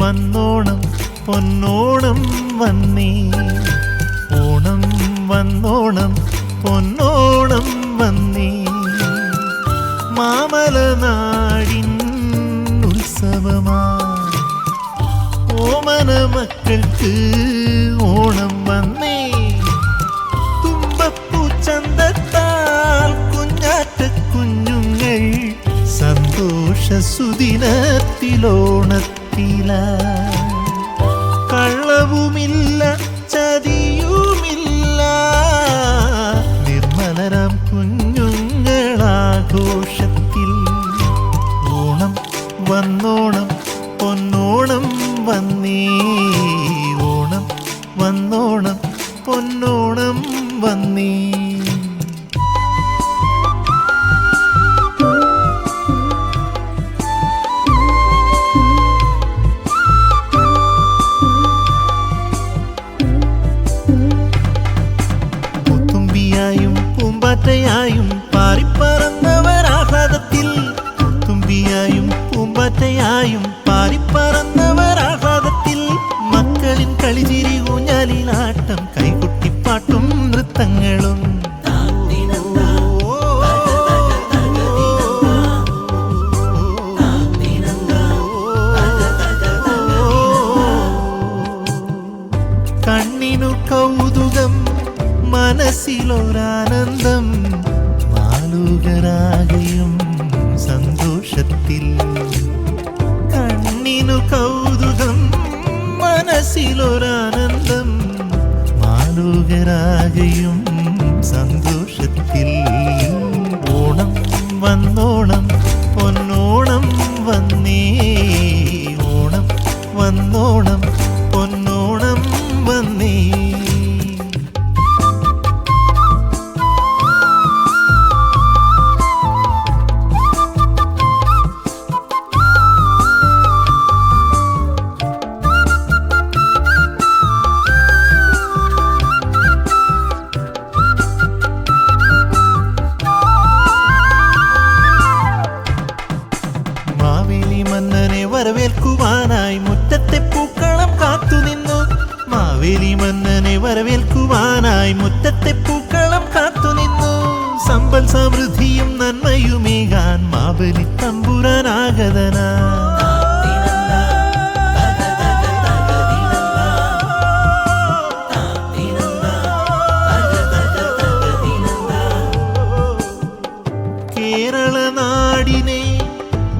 വന്നോണം പൊന്നോണം വന്നേ. ഓണം വന്നോണം പൊന്നോണം വന്നേ. മാമലനാടിൻ ഉത്സവമാ ഓമന മക്കൾക്ക് ഓണം വന്നേ. തുമ്പപ്പൂ ചന്തത്താൽ കുഞ്ഞാറ്റ കുഞ്ഞുങ്ങൾ സന്തോഷ സുദിനത്തിലോണത്തില. കള്ളവുമില്ല ചതിയുമില്ല നിർമ്മലരാം കുഞ്ഞുങ്ങളാഘോഷത്തിൽ. ഓണം വന്നോണം പൊന്നോണം വന്നേ. ഓണം വന്നോണം പൊന്നോണം വന്നേ. തുമ്പിയായും പൂമ്പാറ്റയായും പാറിപ്പറന്നവരാഹ്ലാദത്തിൽ. തുമ്പിയായും പൂമ്പാറ്റയായും പാറിപ്പറന്നവരാഹ്ലാദത്തിൽ. മക്കളിൻ കളിചിരി ഊഞ്ഞാലിലാട്ടം കൈകൊട്ടിപ്പാട്ടും നൃത്തങ്ങളും. കണ്ണിനു കൗതുകം മനസ്സിലൊരാനന്ദം ബാലുകരാകയും സന്തോഷത്തിൽ. കണ്ണിനു കൗതുകം മനസ്സിലൊരാനന്ദം ബാലുകരാകയും സന്തോഷത്തിൽ. ഓണം വന്നോണം പൊന്നോണം വന്നേ. ഓണം വന്നോണം പൊന്നോണം വന്നേ. മാവേലി മന്നനെ വരവേൽക്കുവാനായി മുറ്റത്തെ പൂക്കളം കാത്തുനിന്നു. മാവേലി മന്നനെ വരവേൽക്കുവാനായി മുറ്റത്തെ പൂക്കളം കാത്തുനിന്നു. സമ്പൽ സമൃദ്ധിയും നന്മയുമേകാൻ മാബലി തമ്പുരാനാഗതനാ. കേരള നാടിനെ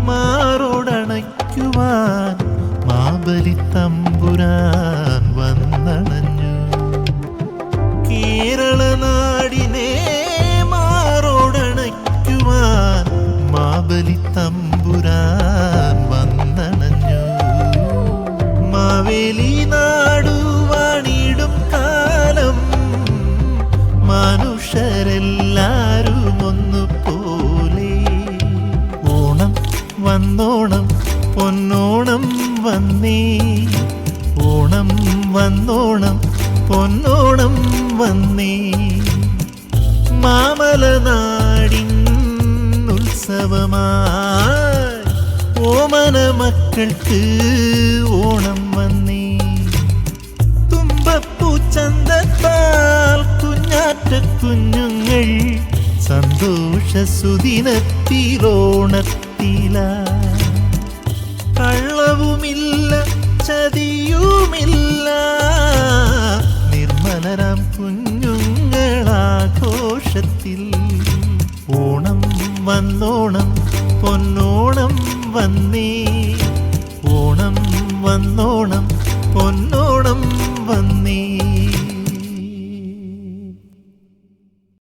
മാറോടണയ്ക്കുവാൻ മാബലി തമ്പുരാൻ വന്നണഞ്ഞു. കേരള നാടിനെ മാറോടണയ്ക്കുവാൻ മാബലി തമ്പുരാൻ വന്നണഞ്ഞു. മാവേലി നാടുവാണിടും കാലം മനുഷ്യരെല്ലാരും ഒന്നുപോലെ. ഓണം വന്നോണം പൊന്നോണം വന്നേ. ഓണം വന്നോണം പൊന്നോണം വന്നേ. മാമലനാടിൻ ഉത്സവമായി ഓമന മക്കൾക്ക് ഓണം വന്നേ. തുമ്പപ്പൂ ചന്തത്താൽ കുഞ്ഞാറ്റ കുഞ്ഞുങ്ങൾ സന്തോഷ സുദിനത്തിലോണത്തില. കള്ളവുമില്ല ചതിയുമില്ല നിർമ്മലരാം കുഞ്ഞുങ്ങളാഘോഷത്തിൽ. ഓണം വന്നോണം പൊന്നോണം വന്നേ. ഓണം വന്നോണം പൊന്നോണം വന്നേ.